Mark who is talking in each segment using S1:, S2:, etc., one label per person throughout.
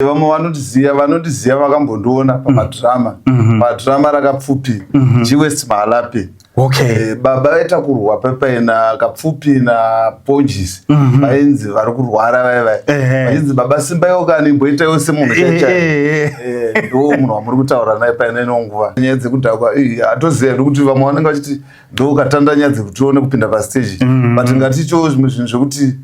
S1: Vamwe vanondiziva vakambondiona pamadrama. Madrama rakapfupi G-West Mahalapi.
S2: Okay.
S1: Baba vaita kurwa papaina kapfupi na Ponjis. Vainzi vari kurwara vaiva. Vainzi baba simba yokani mboitawo semunhu chacha. Ndo munhu wamuri kutaura naye paina inonguva. Nyaya dzekudhakwa atoziva kuti vamwe vanenge vachiti ndo ukatanda nyaya dzekutione kupinda pastage. But ngaticho zvimwe zvinhu zvekuti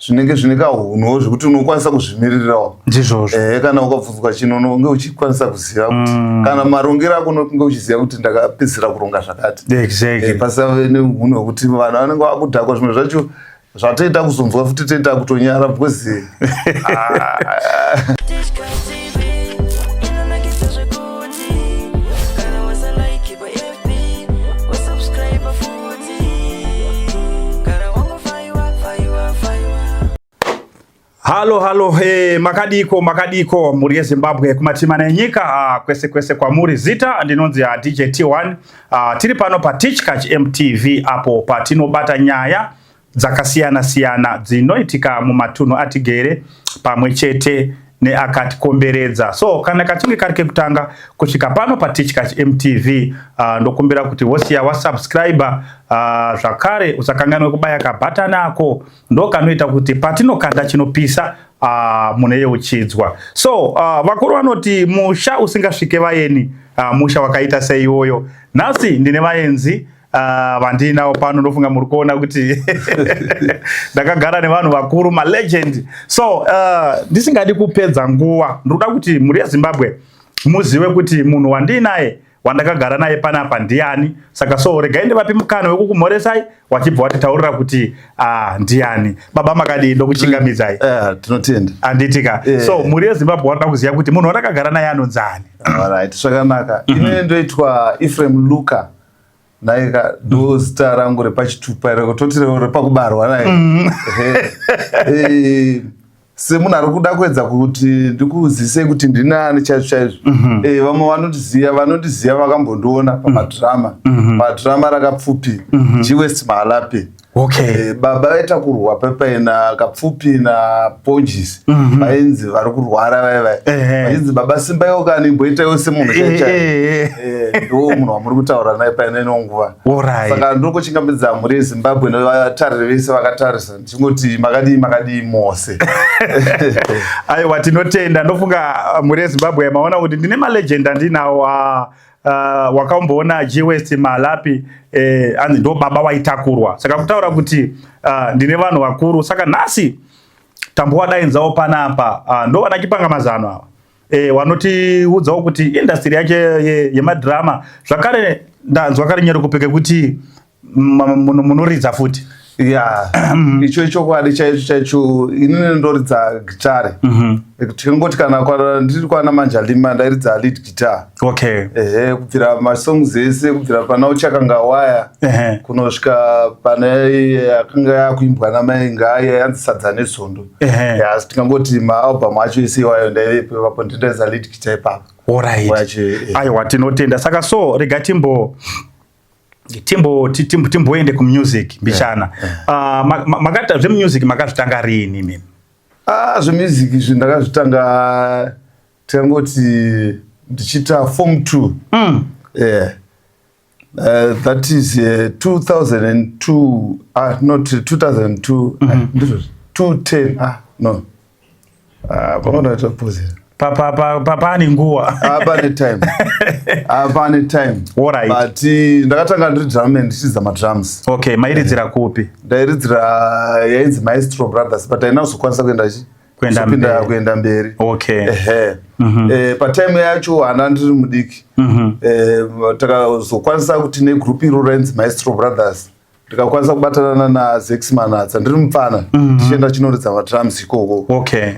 S1: zvinenge zvine kahunho zvekuti unokwanisa kuzvimiririrawo.
S2: Ndizvozvo.
S1: Kana ukabvunzwa chinhu unenge uchikwanisa kuziva kuti kana marongero ako unenge uchiziva kuti ndakapedzisira kuronga zvakati.
S2: Exactly.
S1: Pasave nehunhu hwekuti vanhu vanenge vakudhakwa zvimwe zvacho zvatoita kuzonzwa futi toita kutonyara because
S2: Halo, makadiko muri Zimbabwe kumatima enyika kwese kwamuri zita ndinonzi DJ T1 tiri pano pa Teachcatch MTV apo patinobata nyaya dzakasiyana dzinoitika mumatunhu atigere pamwe chete neakatikomberedza. So kana kachinge kari kutanga kusvika pano pa Teachcatch MTV ndokumbira kuti wosiya wasubscriber zvakare usakanganwe kubaya kabhatani ako ndokanoita kuti patinokanda chinopisa muneyeuchidzwa. So vakuru vanoti musha usingasvike vayeni musha wakaita sei iwoyo. Nhasi ndine vaenzi vandinawo pano ndofunga muri kuona kuti ndakagara nevanhu vakuru malegend. So ndisingadi kupedza nguva ndoda kuti muri Zimbabwe muzive kuti munhu wandinaye wandakagara naye panapa ndiani. Saka so regai ndivape mukana wekukumhoresai wachibva watitaurira kuti ndiani. Baba makadi ndokuchingamidzai.
S1: Tinotenda.
S2: Anditika. So muri Zimbabwe wanda kuziva kuti munhu wandakagara naye anonzani.
S1: Alright, zvakanaka. Ine ndoitwa Ephraim Luka. Naika ndo zita rangu repachitupa rekutoti repakubarwa naye. Semunhu ari kuda kuedza kuti ndikuzise kuti ndinani chaizvo. Vamwe vanondiziva vakambondiona pamadrama. Madrama rakapfupi G-West Mahalapi.
S2: Okay.
S1: Baba vaita kurwa papaina kapfupi na Ponjis. Vainzi vari kurwara vaiva. Vainzi baba simba yokani mboitawo semunhu chacha. Ndo munhu wamuri kutaura naye paina inonguva. Saka ndokuchingamidza muri Zimbabwe nevatariri vese vakatarisa ndichingoti makadi mose.
S2: Aiwa tinotenda. Ndofunga muri Zimbabwe maona kuti ndine malegend andinawo wakamboona G-West Mahalapi ndo baba waitakurwa. Saka kutaura kuti ndine vanhu vakuru. Saka nhasi tamboadainzawo panapa ndo vanachipanga mazano ava wanotiudzawo kuti industry yake yemadrama zvakare ndanzwa kare nyero kupeke kuti munoridza futi.
S1: Icho chokwadi chaicho inini ndoridza gitare. Tikangoti kana ndiri kwana Manjalima ndairidza lead guitar.
S2: Okay.
S1: Kubvira masongs ese kubvira pana uchakanga waya kunosvika pane akanga yakuimbwa namai ngaye yanzi sadza nezondo. Asi tikangoti maalbum acho ese iwayo ndaivepo ipapo ndindaidza lead guitar ipapo.
S2: Alright. Aiwa tinotenda. Saka so rega timboende kumusic mbishana. Makata zvemusic makazvitanga rini mimi?
S1: Zvemusic izvi ndakazvitanga tikangoti ndichita form 2. That is 2002 not 2002 210 no panoita pose
S2: Pani nguwa.
S1: Apane time.
S2: Alright.
S1: But ndakatanga ndiri drum and ndichidza madrums.
S2: Okay, mairidzira kupi?
S1: Ndairidzira yainzi Maestro Brothers, but ainazokwanisa kuenda mberi.
S2: Okay.
S1: Patime yacho hana ndiri mudiki. Takazokwanisa kuti negroup iroro yainzi Maestro Brothers ndikakwanisa kubatana naZex Manatsa ndiri mupfana ndichienda chinoridza madrums ikoko.
S2: Okay.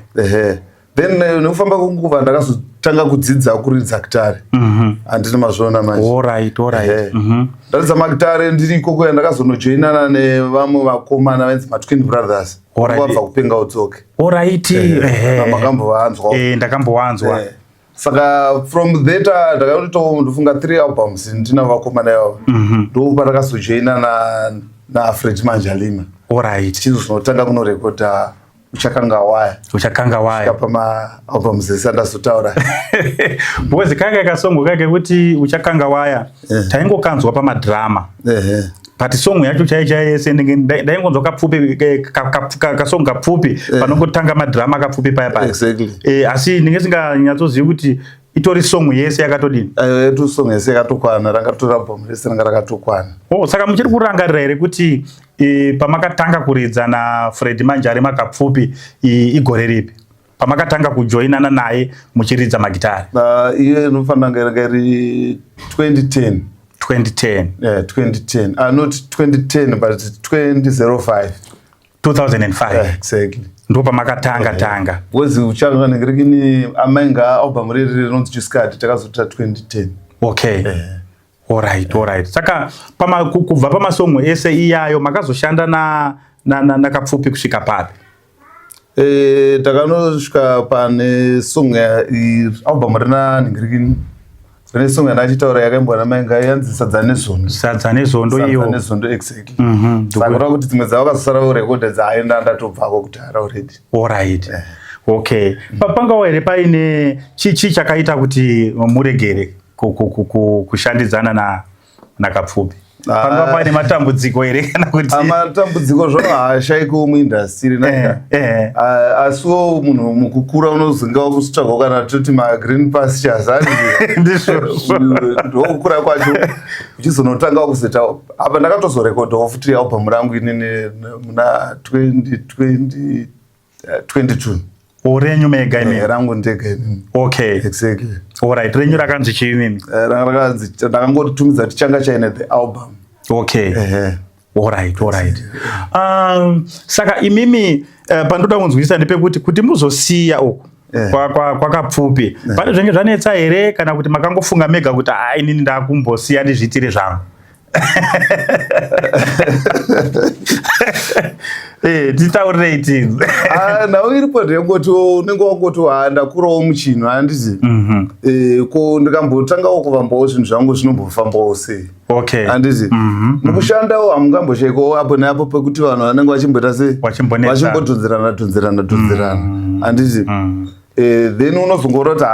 S1: Then nekufamba kwenguva ndakazotanga kudzidza kuridza gitare. Handina mazvona manje.
S2: Alright.
S1: Ndaridza magitare ndiri ikoko yandakazonojoinana nevamwe vakomana vainzi maTwin Brothers. Wabva kupenga udzoke.
S2: Alright.
S1: Makambovanzwa.
S2: Ndakambowanzwa.
S1: Saka from that ndakatoitawo ndofunga 3 albums ndina vakomana yavo. Ndo pandakazojoinana naFred Manjalima.
S2: Alright.
S1: Chinhu zvinotanga kunorekodha uchakanga waya
S2: pama
S1: album zesanda sotaura
S2: bozi kanga kasongo kake kuti uchakanga waya taingo kanzwa pama drama but song yacho chaiye ndaingonzwa kapfupi kasongo kapfupi panongotanga madrama kapfupi paya paya
S1: exactly
S2: asi ndingesinganyatsoziva kuti itori song yese yakatodini
S1: tu song yese yakatokwana rangatora album rese ranga rakatokwana
S2: saka muchiri kurangarira here kuti pamakatanga kuridza na Fred Manjari makapfupi igore ripi pamakatanga kujoinana naye muchiridza magitari
S1: iye inofanira nganga iri 2010 yeah 2010 not 2010 but
S2: 2005
S1: exactly
S2: ndo pamakatanga tanga
S1: wezi uchanga ngirekini amainga album riri rinonzi Chiskadi takazota 2010
S2: okay alright saka kubva pamasongo ese iyayo makazoshanda na kapfupi kusvika papi
S1: takanosvika pane song album rina ningirikini pane song yanachitaura yakaimbwa mainga yanzi sadza nezondo exactly saka kuti dzimwe dzavo vakazosara rekodha dzaaenda ndatobvako kuti already
S2: alright okay pangawo here paine chichi chakaita kuti muregere kushandidzana na kapfupi panga paine matambudziko here kana kuti
S1: matambudziko zvo haashaiko muindastry asiwo munhu mukukura unozingawo kusvitsvago kana toti magreen pastures ndokukura kwacho uchizonotangawo kuzeta apa ndakatozorekodhawo futi album rangu inini muna 2022
S2: renyu mega ine
S1: rangu ndega inini
S2: okay
S1: exactly
S2: alright renyu rakanzi chiinini
S1: rakanzi ndakangotumidza kuti changa chaine the album
S2: okay alright saka imimi pandoda kunzwisa ndepekuti kuti muzosiya uku kwakapfupi pane zvenge zvanetsa here kana kuti makangofunga mega kuti inini ndakumbosiya ndizviitire zvangu titaurire itini
S1: nawo iripo ndengoti unenge wangoti ndakurawo muchinhu handiti ko ndikambotangawo kuvambawo zvinhu zvangu zvinombofambawo sei handiti mukushandawo hamungamboshaikawo apo neapo pekuti vanhu vanenge vachimboita sei vachimbodhonzerana handiti then unozongoroti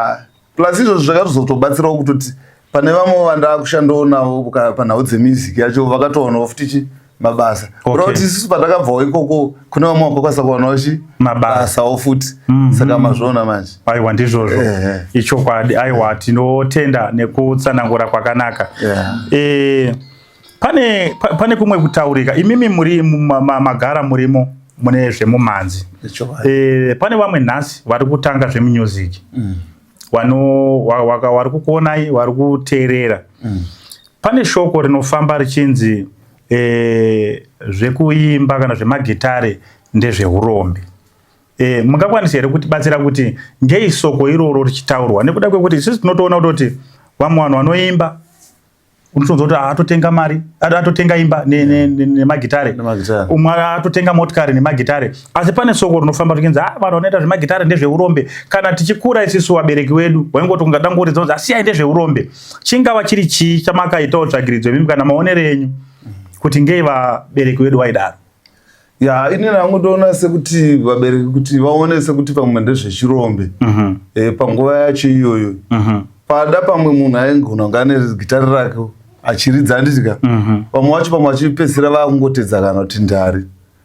S1: plus izvozvo zvakatozotobatsirawo kutoti pane vamwe vandakushandawo navo panhau dzemusic yacho vakatowanawo futi mabasa kuti isusu patakabvawo ikoko kune vamwe vakakwanisa kuwanawo mabasawo futi saka mazviona manje
S2: aiwa ndizvozvo ichokwadi aiwa tinotenda nekutsanangura kwakanaka pane kumwe kutaurika imimi muri magara murimo mune zvemumanzi pane vamwe nhasi vari kutanga zvemumusic vari kukuonai vari kuteerera pane shoko rinofamba richinzi zvekuimba kana zvemagitare ndezveurombe mungakwanisa here kutibatsira kuti ngei soko iroro richitaurwa nekuda kwekuti isusu tinotoona kuti vamwe vanhu vanoimba unotonzwa kuti atotenga mari atotenga imba nemagitare umwe atotenga motikari nemagitare asi pane soko rinofamba richinzi vanhu vanoita zvemagitare ndezveurombe kana tichikura isisu vabereki vedu waingoti ungadangoridza kunzi asiyai ndezveurombe chingava chiri chii chamakaitawo tsvagiridzo yemimi kana maonero enyu kuti ngei vabereki vedu vaidaro
S1: inini angotoona sekuti vabereki kuti vaone sekuti pamwe ndezvechirombe panguva yacho iyoyo pada pamwe munhu aingona ngane gitari rake achiridza handitika pamwe wacho vachipedzisira vakungotedza kana kuti ndari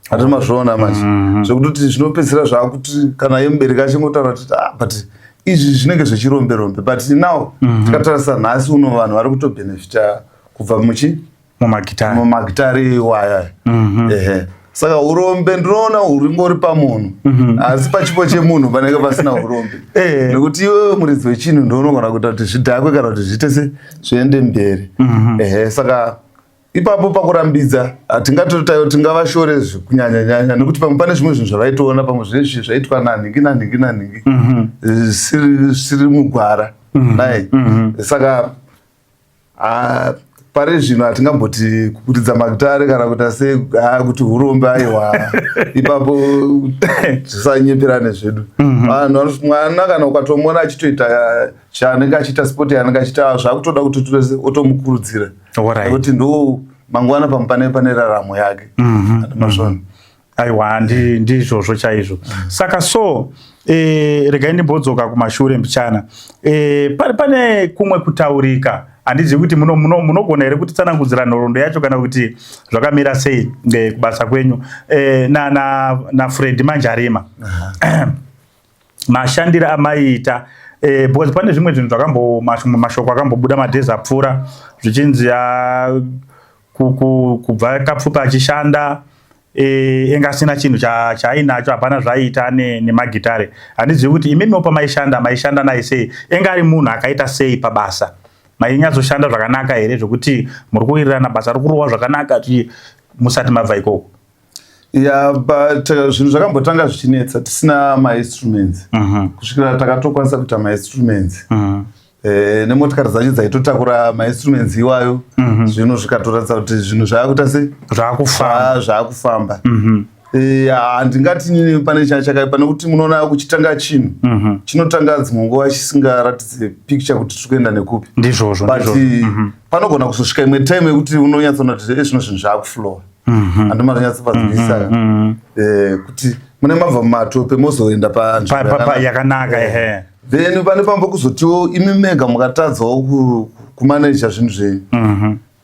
S1: hati mazviona manje zvekutoti zvinopedzisira zvakuti kana ye mubereki achingotaura kuti but izvi zvinenge zvechirombe but now tikatarisa nhasi uno vanhu vari kutobhenefita kubva mumagitari waya saka urombe ndinoona huringori pamunhu asi pachipo chemunhu panenge pasina urombe nekuti iwe muridzi wechinhu ndounogona kuita kuti zvidhakwe kana kuti zviite zviende mberi saka ipapo pakurambidza hatingatotayo tingavashore kunyanyanyanya nekuti pamwe pane zvimwe zvinhu zvavaitoona pamwe zvezvi zvaitwa naningi zvisiri mugwara nai saka pari zvino hatingamboti kukuridza magitare kana kuita sei kuti urombe aiwa ipapo zvisanyeperane zvedu mwana kana ukatomuona achitoita chaanenge achiita spoti yaanenge achiita zvakutoda kuti tose otomukurudzira nekuti ndo mangwana pane raramo yake mazvona
S2: Aiwa, ndizvozvo chaizvo. Saka so regai ndimbodzoka kumashure mbichana. Pane kumwe kutaurika. Handizivi kuti munogona here kuti tsanangudzira nhoroondo yacho kana kuti zvakamira sei kubasa kwenyu na Fred Manjarima. Mashandiro amaiita because pane zvimwe zvinhu mashoko akambobuda madhezi apfuura zvichinzi kubva Kapfupi achishanda engasina chinhu chaainacho hapana zvaiita nemagitare. Handizivi kuti imimiwo pamaishanda naye sei, enga ari munhu akaita sei pabasa, mainyazoshanda zvakanaka here zvokuti muri kuwirirana basa rikurohwa zvakanaka musati mabva ikoko?
S1: But zvinhu zvakambotanga zvichinetsa tisina ma-instruments kusvikira takatokwanisa kuita ma-instruments nemotikari dzacho dzaitotakura ma-instruments iwayo zvino zvikatoratidza kuti zvinhu zvaakuita sei zvaakufamba. Handingati nini pane chachakaipa nekuti munoona kuchitanga chinhu chinotanga dzimwe nguva chisingaratidze picture kuti tiri kuenda nekupi, but panogona kuzosvika imwe time yekuti unonyatsoona kuti zvino zvinhu zvaakuflowa. Handima zvinyatsopadzivisa kuti mune mabva mumatope mozoenda panzvimbo
S2: yakanaka.
S1: Then pane pamba kuzotiwo imi mega mukatadzawo kumaneja zvinhu zvenyu,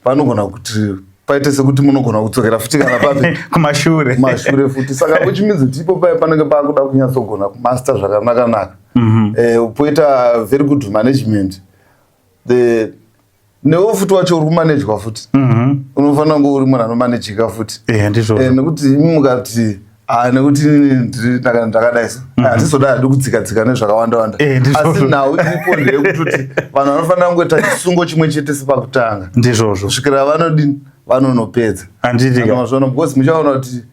S1: panogona kuti paite sekuti munogona kudzokera futi kana papi
S2: kumashure
S1: futi. Saka kuchimidzi kuti ipo panenge pakuda kunyatsogona kumaster zvakanaka, poita very good management. Newo futi wacho uri kumanejwa futi unofanira kunge uri munhu anomanejika futi, nekuti imi mukati nekuti ndakadai hatizoda hadi kudzika nezvakawanda asi nhau iripo ndeyekutoti vanhu vanofanira kungoita chisungo chimwe chete sepakutanga kusvikira vanodini vanonopedza. Because muchaona kuti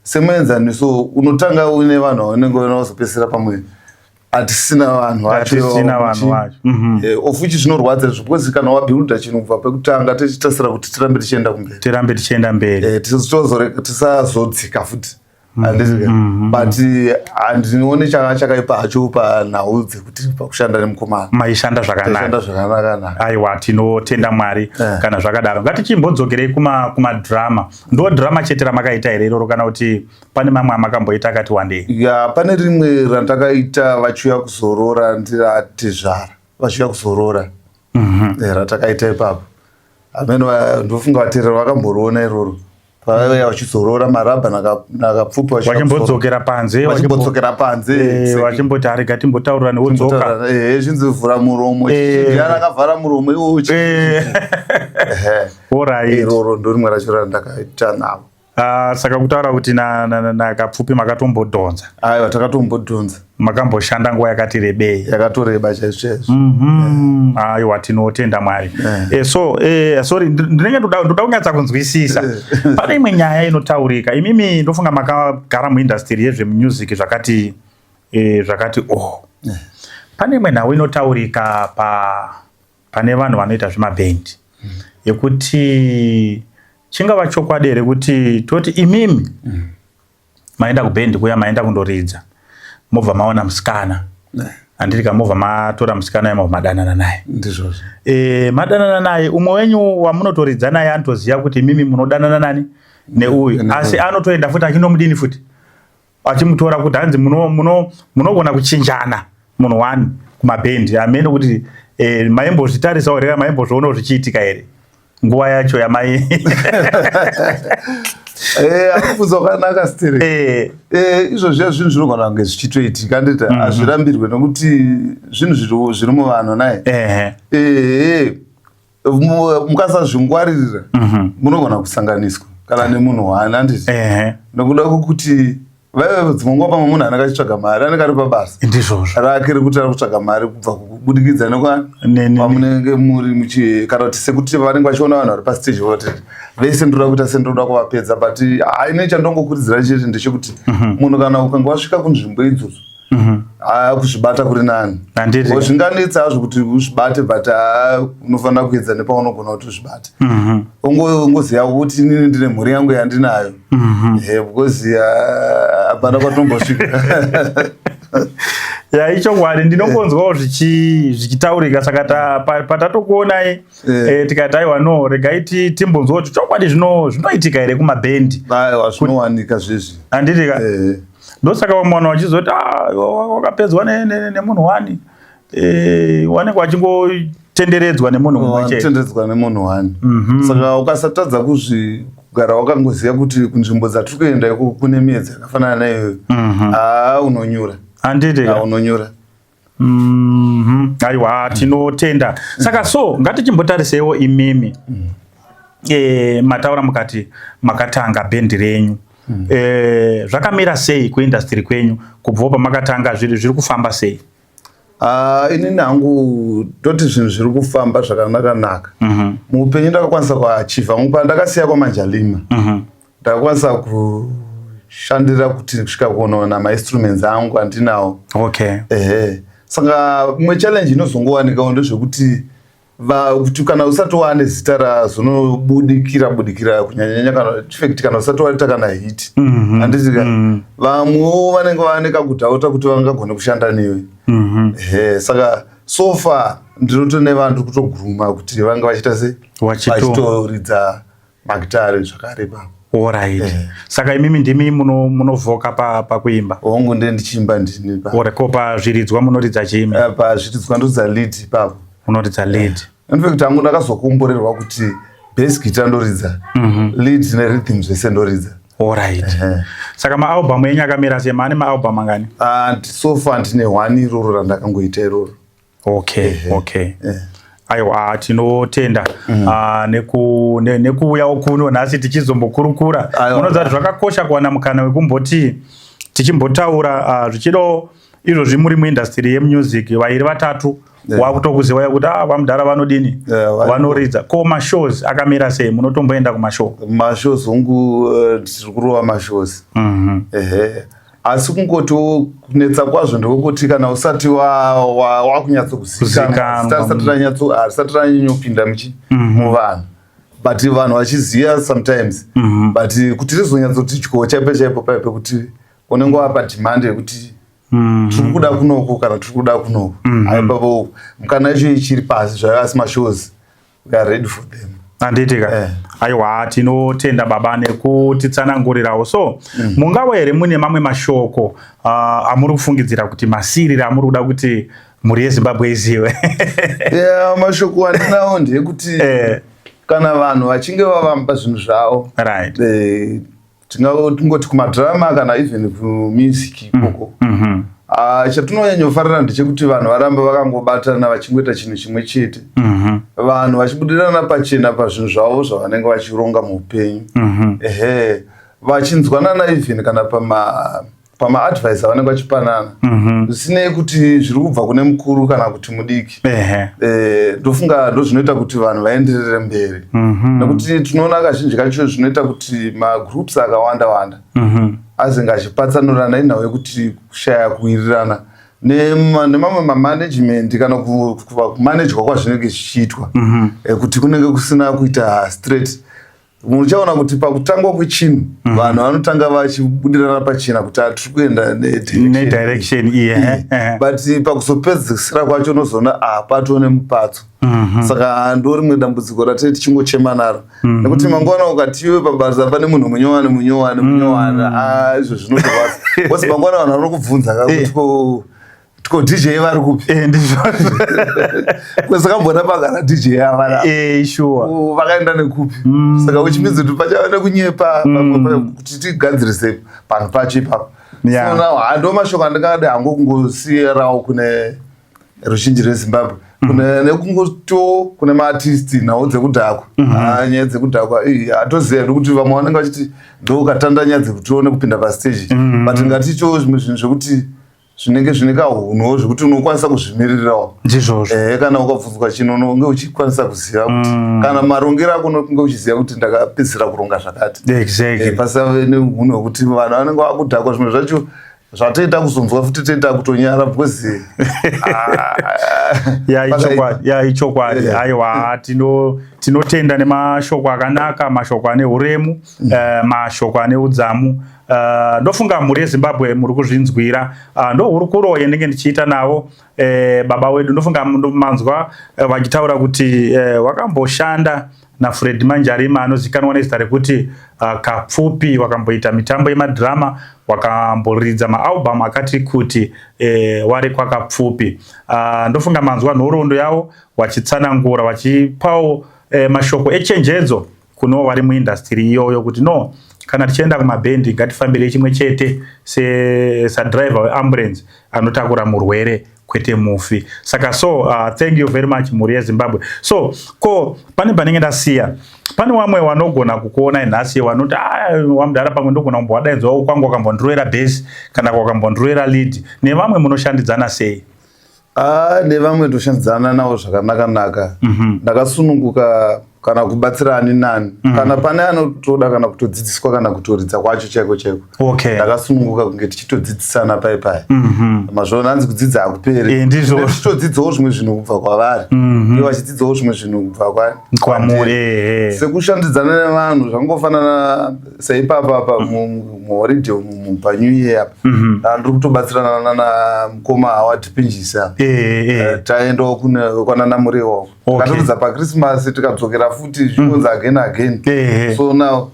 S1: semuenzaniso unotanga uine vanhu vaunenge unozopesera pamwe hatisina vanhu vacho of which zvinorwadza izvo, because kana wabuilda chinhu kubva pekutanga tichitasira kuti tirambe tichienda mberi tisazodzika futi. But handinoone chakaipa hacho panhau dzekuti pakushanda nemukomana
S2: maishanda zvakanaka. Aiwa, tinotenda Mwari kana zvakadaro. Ngatichimbodzokerei kumadhirama. Ndo dhirama chete ramakaita here iroro kana kuti pane mamwe amakamboita akati wandei?
S1: Pane rimwe randakaita vachiuya kuzorora ndiratezvara, vachiuya kuzorora ratakaita ipapo. Amene ndofunga vateereri vakamboriona iroro pavaiva vachizorora marabha nakapfupi
S2: vachimbodzokera panze
S1: vachimboti
S2: arega timbotaurira neudzoka
S1: zvinzi vhura muromo yana akavhara muromo iwo iroro ndo rimwe racho randakaita navo.
S2: Saka kutaura kuti nakapfupi makatombodhonza?
S1: Aiwa, takatombodhonza.
S2: Makamboshanda nguva yakati rebei?
S1: Yakatoreba chaizvo.
S2: Aiwa, tinotenda Mwari. Sorry, ndinenge ndoda kunyatsa kunzwisisa. Pane imwe nyaya inotaurika. Imimi ndofunga makagara muindustry yezvemusic zvakati pane imwe nhau inotaurika pane vanhu vanoita zvemabhendi yekuti chingava chokwadi here kuti toti imimi maenda kubhendi kuya maenda kundoridza mobva maona musikana, handiti kamobva matora musikana yemobva madanana naye.
S1: Ndizvozvo.
S2: Madanana naye umwe wenyu wamunotoridza naye anotoziva kuti imimi munodanana nani neuyu, asi anotoenda futi achinomudini futi achimutora kuti hanzi munogona kuchinjana munhu wani kumabhendi amene kuti maimbozvitarisawo here maimbozvionawo zvichiitika here nguva yacho yamai?
S1: Akubvunza kwakanaka sitere. Izvozvo zvinhu zvinogona kunge zvichitoitika nditi hazvirambirwe nekuti zvinhu zviri muvanhu naye. Mukasazvingwaririra munogona kusanganiswa kana nemunhu wani handiti, nekuda kwokuti vaive dzimwe nguva pamwe munhu anenge achitsvaga mari anenge ari pabasa rake rekuti ari kutsvaga mari kubva kubudikidza pamunenge muri kana kuti sekuti vanenge vachiona vanhu vari pastage voti vese ndoda kuita sendoda kuvapedza, but ine chandongokurudzira chete ndechekuti munhu kana ukanga wasvika kunzvimbo idzodzo kuzvibata kuri nani, zvinganetsa hazvo kuti uzvibate, but unofanira kuedza nepaunogona kuti uzvibate. Ungoziva kuti inini ndine mhuri yangu yandinayo, because hapana kwatombosvika.
S2: ya ichokwadi ndinongonzwawo zvichitaurika saka patatokuonai tikati aiwa no regai timbonzwa kuti chokwadi zvinoitika here kumabhendi.
S1: Aiwa zvinowanika zvezvi.
S2: Handitika ndosaka vamwana vachizoti wakapedzwa nemunhu wani wanenge wachingotenderedzwa nemunhu mumwe chete.
S1: Tenderedzwa nemunhu wani. Saka ukasatadza kugara wakangoziva kuti kunzvimbo dzatiri kuenda ikoko kune miedzi yakafanana naiyoyo, unonyura.
S2: Handitika
S1: unonyura.
S2: Aiwa tinotenda. Saka so ngatichimbotarisewo imimi mataura mukati makatanga bhendi renyu. Zvakamira sei kuindustry kwenyu kubva pamakatanga zviri kufamba sei?
S1: Inini hangu toti zvinhu zviri kufamba zvakanaka. Muupenyu ndakakwanisa kuachievha munguva ndakasiya kwaManjalima. Ndakakwanisa kushandira kuti kusvika kunoona mainstruments angu andinawo.
S2: Okay.
S1: Saka mwe challenge inozongowanikawo ndezvekuti kana usati wane zita razonobudikira kunyanyanya kana fact kana usati waita kana hit. Handitika vamwewo vanenge vaoneka kudhauta kuti vangagona kushanda newe. Saka so far ndinotone vantu kutoguruma kuti vanga vachiita sei vachitoridza magitari zvakare pa.
S2: Alright. Saka imimi ndimi munovhoka pakuimba.
S1: Hongu ndichimba ndini pa.
S2: Oreko pazviridzwa munoridza chiimi.
S1: Pazviridzwa ndodza lead ipapo.
S2: Unoridza lead.
S1: In fact hangu ndakazokomborerwa kuti bass guitar ndoridza, lead nerhythm zvese ndoridza.
S2: Alright. Saka maalbum enyu akamira sei? Maane maalbum angani?
S1: So far ndine 1 iroro randakangoita iroro.
S2: Okay. Aiwa tinotenda nekuuyawo kuno nhasi tichizombokurukura. Unoziva kuti zvakakosha kuwana mukana wekumboti tichimbotaura zvichido izvo zvimuri muindustry yemusic vairi vatatu wakutokuziva kuti vamudhara vanodini vanoridza. Ko mashows akamira sei? Munotomboenda kumashow?
S1: Mashows hongu tiri kurova mashows. Asi kungotiwo kunetsa kwazvo ndekuti kana usati wakunyatsokuzivikanwa risati ranyanyopinda muvanhu, but vanhu vachiziva sometimes, but kuti rizonyatsoti tyo chaipo paipo kuti unenge wapa demand yekuti tiri kuda kunoko kana tiri kuda kunoko. Aipapo mukana icho ichiri pasi zvakasi mashows, we are ready for them.
S2: Handitika aiwa tinotenda baba nekutitsanangurirawo. So mungava here mune mamwe mashoko amuri kufungidzira kuti masirira amuri kuda kuti mhuri yeZimbabwe izive?
S1: Mashoko andinawo ndeyekuti kana vanhu vachinge vavamba zvinhu zvavo, tingoti kumadhirama kana even kumusic ikoko, chatinonyanyofarira ndechekuti vanhu varamba vakangobatana vachingoita chinhu chimwe chete. Vanhu vachibudirana pachena pazvinhu zvavo zvavanenge vachironga muupenyu. Vachinzwanana even kana pamaadvice avanenge vachipanana, zvisinei kuti zviri kubva kune mukuru kana kuti mudiki. Ndofunga ndozvinoita kuti vanhu vaenderere mberi, nekuti tinoona kazhinji kacho zvinoita kuti magroups akawanda azinge achipatsanurana inhau yekuti kushaya kuwirirana nemamwe mamanagement kana kumanejwa kwazvinenge zvichiitwa, kuti kunenge kusina kuita straight. Muchaona kuti pakutangwa kwechinhu vanhu vanotanga vachibudirana pachena kuti tiri kuenda
S2: nedirection
S1: but pakuzopedzisira kwacho unozoona patoo nemupatso. Saka ndorimwe dambudziko ratei tichingochema naro, nekuti mangwana ukati iwe pabasa pane munhu munyowani izvo zvinotorwadza. Wasi mangwana vanhu vanokubvunza kakuti ko DJ vari kupi? Kwesakambona pagara DJ avana
S2: sure
S1: vakaenda nekupi? Saka uchimidzi kuti pachava nekunyepa kuti tigadzirise panhu pacho ipapo. Ndo mashoko andingada hangu kungosiyirawo kune ruzhinji rweZimbabwe, nekungotiwo kune maartisti nhau dzekudhakwa. Nyaya dzekudhakwa hatoziva nekuti vamwe vanenge vachiti ndokatanda nyaya dzekutione kupinda pastage, but ngaticho zvimwe zvinhu zvekuti zvinenge zvine kahunhuwo zvekuti unokwanisa kuzvimirirawo. Kana ukabvunzwa chinhu unonge uchikwanisa kuziva kuti kana marongero ako unonge uchiziva kuti ndakapedzisira kuronga zvakati. Pasave nehunhu hwekuti vanhu vanenge vakudhakwa zvimwe zvacho zvatoita kuzonzwa futi toita kutonyara because
S2: ichokwadi aiwa tinotenda nemashoko akanaka, mashoko ane uremu, mashoko ane udzamu. Ndofunga mhuri yeZimbabwe muri kuzvinzwira, ndo hurukuro yendenge ndichiita navo baba wedu. Ndofunga manzwa vachitaura kuti wakamboshanda naFred Manjarima anozikanwa nezita rekuti Kapfupi, wakamboita mitambo yemadhirama, wakamboridza maalbum akati kuti wari kwaKapfupi. Ndofunga manzwa nhoroondo yavo wachitsanangura, vachipawo mashoko echenjedzo kuno vari muindastry iyoyo kuti no, kana tichienda kumabhendi ngatifambire chimwe chete sadriver weambulance anotakura murwere kwete mufi. Saka thank you very much mhuri yeZimbabwe. So pane panenge ndasiya, pane vamwe vanogona kukuona nhasi vanoti wamudhara pamwe ndogona kumbowadainzwawo kwangu wakambondorwera bass kana wakambondorwera lead. Nevamwe munoshandidzana sei?
S1: Nevamwe toshandidzana navo zvakanaka. Ndakasununguka kana kubatsira ani nani, kana pane anotoda kana kutodzidziswa kana kutoridza kwacho chaiko. Ndakasununguka kunge tichitodzidzisana pai. Mazvona hanzi kudzidza hakuperi. Tichitodzidzawo zvimwe zvinhu kubva kwavari, ivo vachidzidzawo zvimwe zvinhu kubva kwamuri. Sekushandidzana nevanhu zvangofanana seipapa muholiday paNew Year. Ndiri kutobatsirana namukoma Howard Pinjisa, taendawo kwana Muriwo. Takatobva paChristmas tikadzokera futi zvinonzi again. So now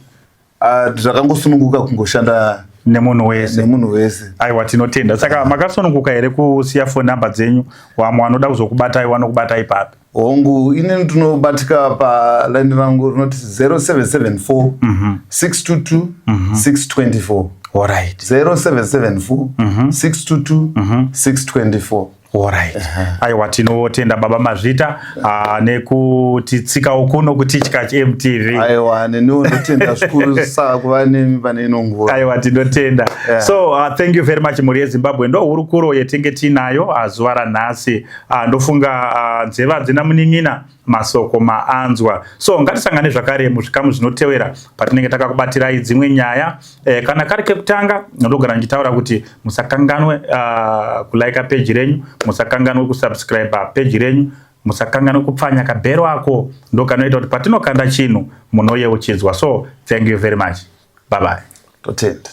S1: zvakangosununguka kungoshanda
S2: nemunhu wese. Aiwa, tinotenda. Saka makasununguka here kusiya phone number dzenyu, vamwe vanoda kuzokubatai vanokubata ipapi?
S1: Hongu, inini ndinobatika paline rangu rinoti 0774 622 624.
S2: Alright.
S1: 0774 622 624.
S2: Alright. Aiwa, tinotenda baba Mazvita nekutitsikawo kuno kuTichCatch MTV.
S1: Aiwa, neniwo ndotenda zvikuru kuva nemi pane inongora.
S2: Aiwa, tinotenda. So thank you very much mhuri yeZimbabwe. Ndo hurukuro yetenge tinayo zuva ranhasi. Ndofunga nzeva hadzina munin'ina, masoko maanzwa. So ngatisangane zvakare muzvikamu zvinotevera patinenge takakubatirai dzimwe nyaya. Kana kari kekutanga ndogara ndichitaura kuti musakanganwe kulike page renyu, musakanganwe kusubscribe page renyu, musakanganwe kupfanya kabhero ako, ndo kanoita kuti patinokanda chinhu munoyeuchidzwa. So thank you very much. Bye bye.
S1: Totenda.